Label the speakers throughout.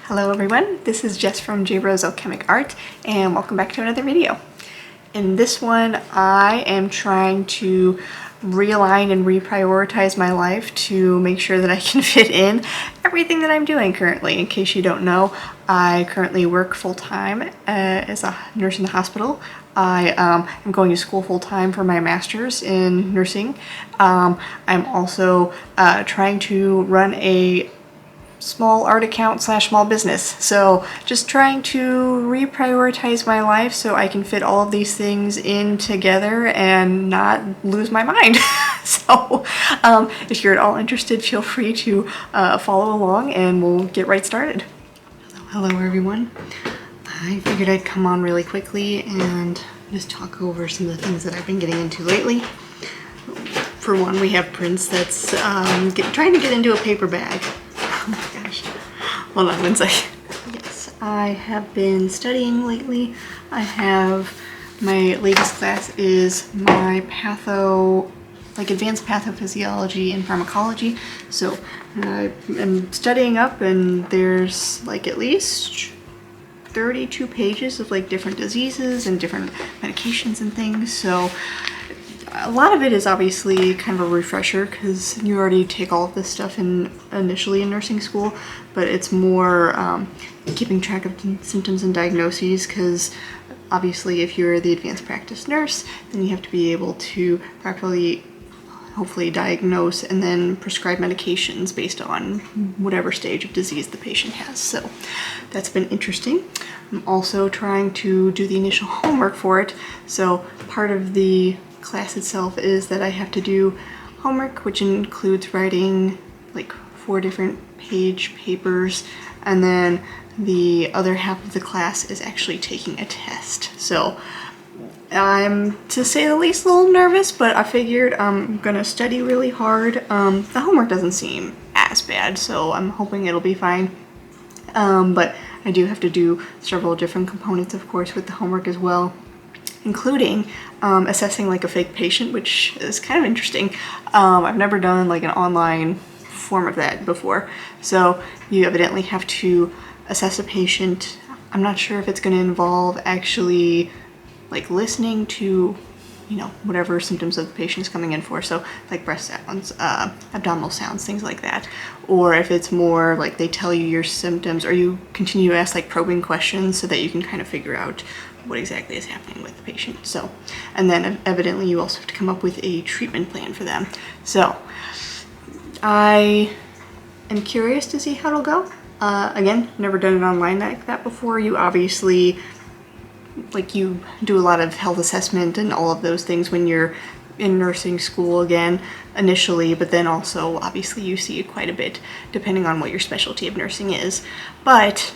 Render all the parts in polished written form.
Speaker 1: Hello everyone, this is Jess from J Rose Alchemic Art and welcome back to another video. In this one I am trying to realign and reprioritize my life to make sure that I can fit in everything that I'm doing currently. In case you don't know, I currently work full-time as a nurse in the hospital. I am going to school full-time for my master's in nursing. I'm also trying to run a small art account slash small business. So just trying to reprioritize my life so I can fit all of these things in together and not lose my mind. So if you're at all interested, feel free to follow along and we'll get right started. Hello everyone. I figured I'd come on really quickly and just talk over some of the things that I've been getting into lately. For one, we have Prince that's trying to get into a paper bag. Oh my gosh. Hold on one second. Yes, I have been studying lately. My latest class is my advanced pathophysiology and pharmacology. So I'm studying up and there's like at least 32 pages of like different diseases and different medications and things. So a lot of it is obviously kind of a refresher because you already take all of this stuff initially in nursing school, but it's more keeping track of symptoms and diagnoses because obviously if you're the advanced practice nurse, then you have to be able to properly hopefully diagnose and then prescribe medications based on whatever stage of disease the patient has. So that's been interesting. I'm also trying to do the initial homework for it. So part of the class itself is that I have to do homework, which includes writing like 4 different page papers, and then the other half of the class is actually taking a test. So I'm, to say the least, a little nervous, but I figured I'm gonna study really hard. The homework doesn't seem as bad, so I'm hoping it'll be fine. But I do have to do several different components, of course, with the homework as well, including assessing like a fake patient, which is kind of interesting. I've never done like an online form of that before. So you evidently have to assess a patient. I'm not sure if it's going to involve actually like listening to, you know, whatever symptoms of the patient is coming in for. So like breath sounds, abdominal sounds, things like that. Or if it's more like they tell you your symptoms or you continue to ask like probing questions so that you can kind of figure out what exactly is happening with the patient. So, and then evidently you also have to come up with a treatment plan for them. So I am curious to see how it'll go. Again, never done it online like that before. You obviously, like, you do a lot of health assessment and all of those things when you're in nursing school again initially, but then also obviously you see it quite a bit depending on what your specialty of nursing is. But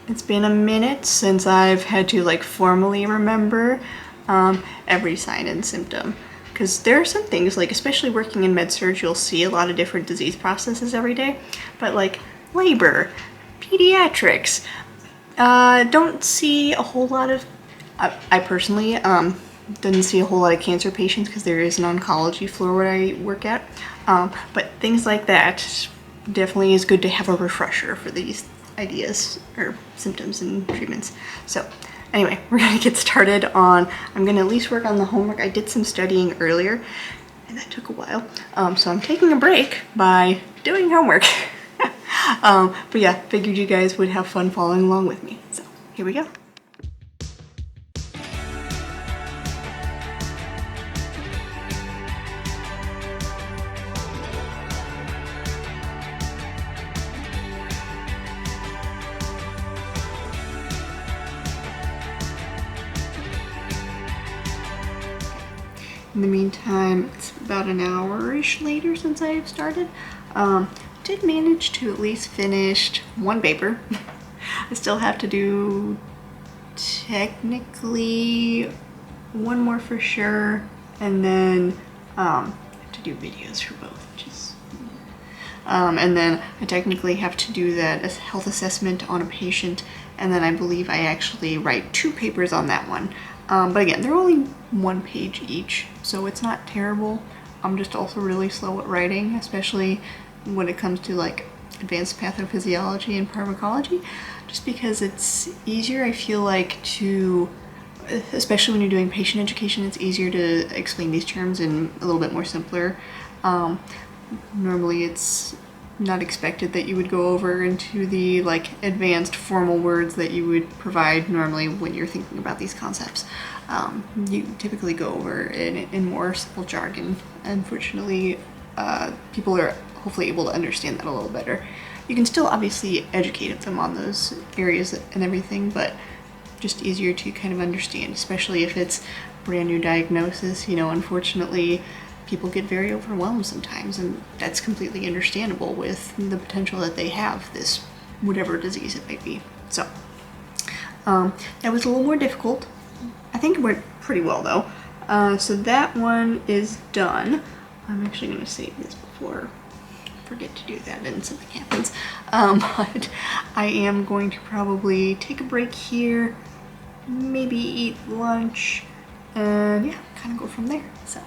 Speaker 1: it's been a minute since I've had to like formally remember every sign and symptom, because there are some things, like especially working in med surg, you'll see a lot of different disease processes every day, but like labor, pediatrics, don't see a whole lot of, I personally didn't see a whole lot of cancer patients because there is an oncology floor where I work at, but things like that definitely is good to have a refresher for these ideas or symptoms and treatments. So anyway, we're gonna get started on, I'm gonna at least work on the homework. I did some studying earlier and that took a while. So I'm taking a break by doing homework. But yeah, figured you guys would have fun following along with me. So here we go. In the meantime, it's about an hour-ish later since I've started. Did manage to at least finish 1 paper. I still have to do technically 1 more for sure, and then I have to do videos for both, which is and then I technically have to do that as health assessment on a patient, and then I believe I actually write 2 papers on that one. But again, they're only 1 page each, so it's not terrible. I'm just also really slow at writing, especially when it comes to like advanced pathophysiology and pharmacology, just because it's easier, I feel like, to, especially when you're doing patient education, it's easier to explain these terms in a little bit more simpler. Normally it's not expected that you would go over into the like advanced formal words that you would provide normally when you're thinking about these concepts. You typically go over in more simple jargon. Unfortunately, people are hopefully able to understand that a little better. You can still obviously educate them on those areas and everything, but just easier to kind of understand, especially if it's brand new diagnosis. You know, unfortunately, people get very overwhelmed sometimes, and that's completely understandable with the potential that they have this whatever disease it might be. So that was a little more difficult. I think it went pretty well though. So that one is done. I'm actually going to save this before I forget to do that and something happens. But I am going to probably take a break here, maybe eat lunch, and yeah, kind of go from there. So.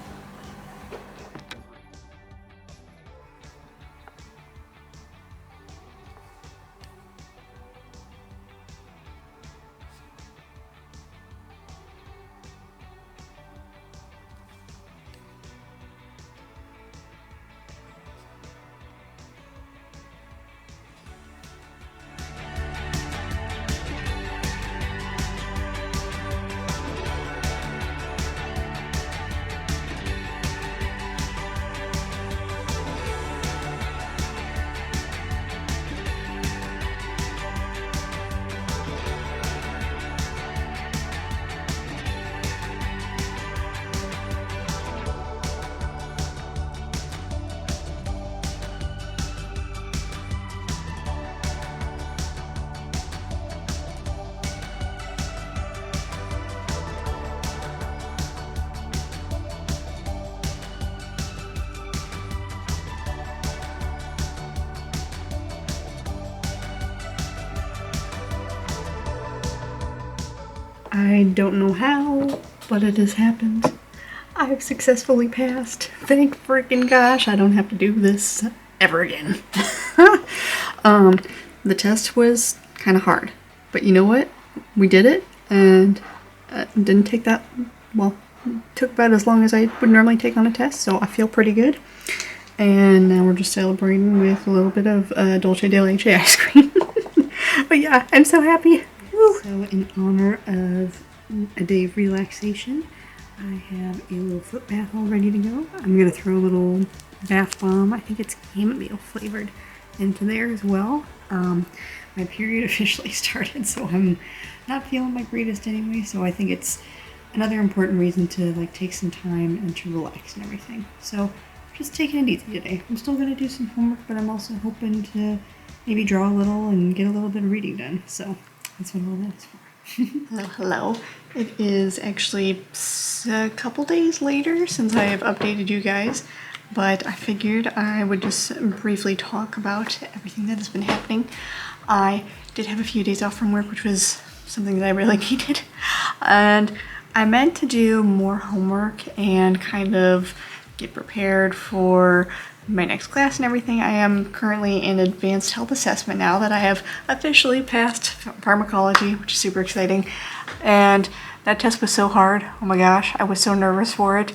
Speaker 1: I don't know how, but it has happened. I have successfully passed. Thank freaking gosh, I don't have to do this ever again. The test was kind of hard, but you know what? We did it, and it didn't take that, well, it took about as long as I would normally take on a test, so I feel pretty good. And now we're just celebrating with a little bit of dulce de leche ice cream. But yeah, I'm so happy. Woo. So in honor of a day of relaxation, I have a little foot bath all ready to go. I'm going to throw a little bath bomb, I think it's chamomile flavored, into there as well. My period officially started, so I'm not feeling my greatest anyway, so I think it's another important reason to like take some time and to relax and everything. So just taking it easy today. I'm still going to do some homework, but I'm also hoping to maybe draw a little and get a little bit of reading done. So that's what all that is for. Hello. It is actually a couple days later since I have updated you guys, but I figured I would just briefly talk about everything that has been happening. I did have a few days off from work, which was something that I really needed, and I meant to do more homework and kind of get prepared for my next class and everything. I am currently in advanced health assessment now that I have officially passed pharmacology, which is super exciting. And that test was so hard. Oh my gosh, I was so nervous for it.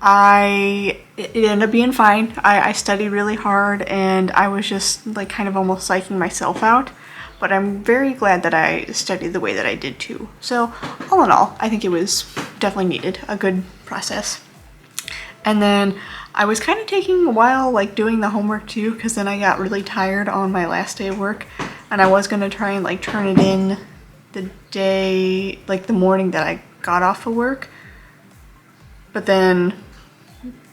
Speaker 1: It ended up being fine. I studied really hard, and I was just like kind of almost psyching myself out. But I'm very glad that I studied the way that I did too. So all in all, I think it was definitely needed, a good process. And then I was kind of taking a while like doing the homework too, because then I got really tired on my last day of work, and I was going to try and like turn it in the day, like the morning that I got off of work, but then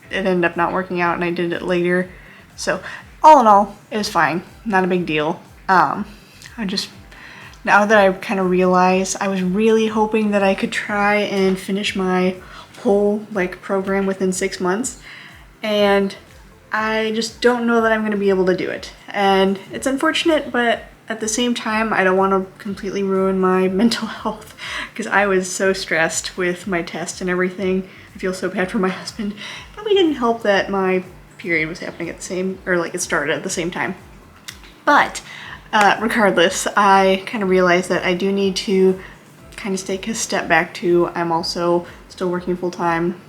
Speaker 1: it ended up not working out and I did it later. So all in all, it was fine, not a big deal. Now that I kind of realized, I was really hoping that I could try and finish my whole like program within 6 months, and I just don't know that I'm going to be able to do it. And it's unfortunate, but at the same time, I don't want to completely ruin my mental health, because I was so stressed with my test and everything. I feel so bad for my husband. It probably didn't help that my period was happening at the same, or like it started at the same time. But regardless, I kind of realized that I do need to kind of take a step back too. I'm also still working full-time,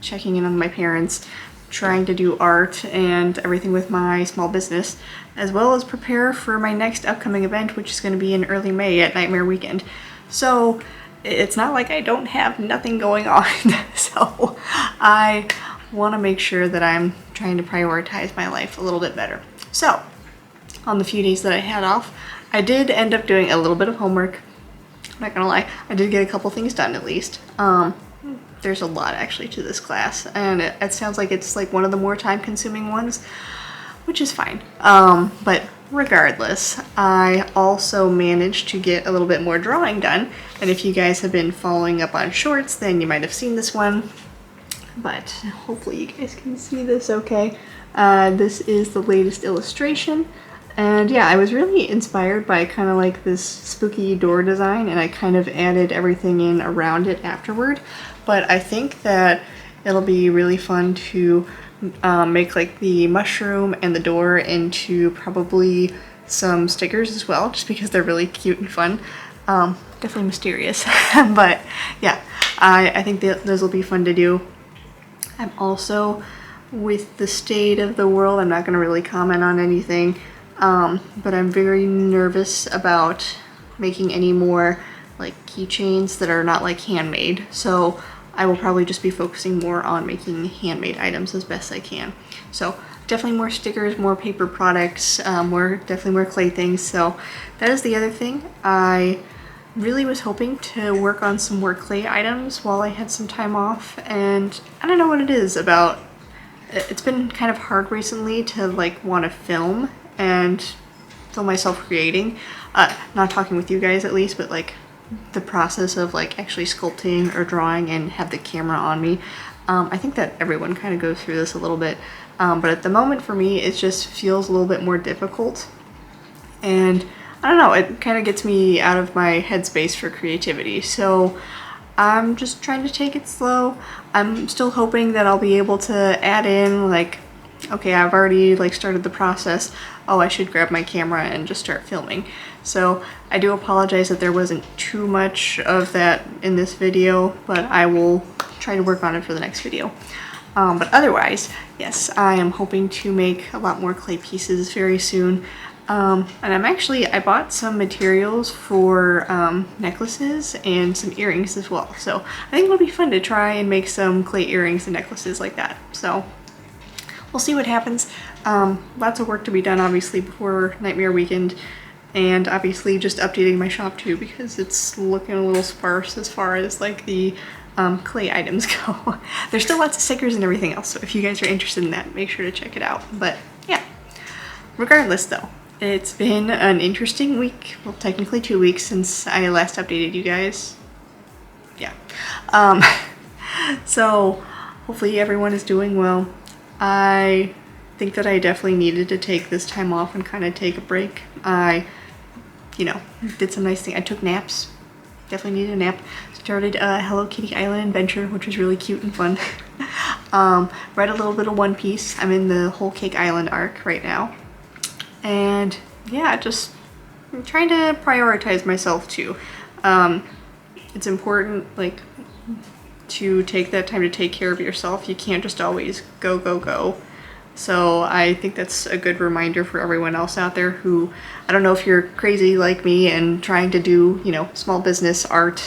Speaker 1: checking in on my parents, trying to do art and everything with my small business, as well as prepare for my next upcoming event, which is going to be in early May at Nightmare Weekend. So it's not like I don't have nothing going on. So I want to make sure that I'm trying to prioritize my life a little bit better. So on the few days that I had off, I did end up doing a little bit of homework. I'm not gonna lie, I did get a couple things done at least. There's a lot actually to this class, and it sounds like it's like one of the more time-consuming ones, which is fine. But regardless, I also managed to get a little bit more drawing done, and if you guys have been following up on shorts, then you might have seen this one, but hopefully you guys can see this okay. This is the latest illustration, and yeah, I was really inspired by kind of like this spooky door design, and I kind of added everything in around it afterward. But I think that it'll be really fun to make like the mushroom and the door into probably some stickers as well, just because they're really cute and fun. Definitely mysterious, but yeah, I think that those will be fun to do. I'm also, with the state of the world, I'm not going to really comment on anything, but I'm very nervous about making any more like keychains that are not like handmade. So I will probably just be focusing more on making handmade items as best I can. So definitely more stickers, more paper products, definitely more clay things. So that is the other thing. I really was hoping to work on some more clay items while I had some time off, and I don't know what it is about. It's been kind of hard recently to like want to film and film myself creating. Not talking with you guys at least, but like the process of like actually sculpting or drawing and have the camera on me. I think that everyone kind of goes through this a little bit, but at the moment for me it just feels a little bit more difficult, and I don't know, it kind of gets me out of my headspace for creativity. So I'm just trying to take it slow. I'm still hoping that I'll be able to add in like, okay, I've already like started the process. Oh, I should grab my camera and just start filming. So I do apologize that there wasn't too much of that in this video, but I will try to work on it for the next video. But otherwise, yes, I am hoping to make a lot more clay pieces very soon. And I bought some materials for necklaces and some earrings as well. So I think it'll be fun to try and make some clay earrings and necklaces like that. So we'll see what happens. Lots of work to be done obviously before Nightmare Weekend, and obviously just updating my shop too, because it's looking a little sparse as far as like the clay items go. There's still lots of stickers and everything else, so if you guys are interested in that, make sure to check it out. But yeah, regardless though, it's been an interesting week, well technically 2 weeks since I last updated you guys. Yeah. So hopefully everyone is doing well. I think that I definitely needed to take this time off and kind of take a break. I, did some nice things. I took naps. Definitely needed a nap. Started a Hello Kitty Island adventure, which was really cute and fun. Read a little bit of One Piece. I'm in the Whole Cake Island arc right now. And yeah, just I'm trying to prioritize myself too. It's important, like, to take that time to take care of yourself. You can't just always go, go, go. So I think that's a good reminder for everyone else out there who, I don't know if you're crazy like me and trying to do, small business, art,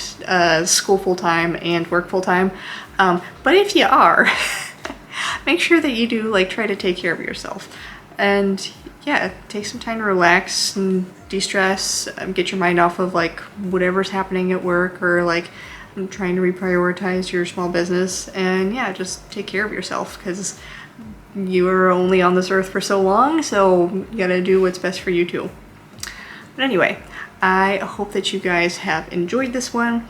Speaker 1: school full-time and work full-time. But if you are, make sure that you do like try to take care of yourself. And yeah, take some time to relax and de-stress, get your mind off of like whatever's happening at work, or like trying to reprioritize your small business. And yeah, just take care of yourself, because you are only on this earth for so long, so you gotta do what's best for you too. But anyway, I hope that you guys have enjoyed this one.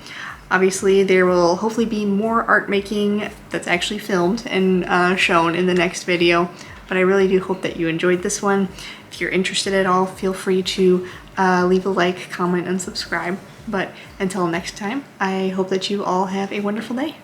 Speaker 1: Obviously, there will hopefully be more art making that's actually filmed and shown in the next video, but I really do hope that you enjoyed this one. If you're interested at all, feel free to leave a like, comment, and subscribe. But until next time, I hope that you all have a wonderful day.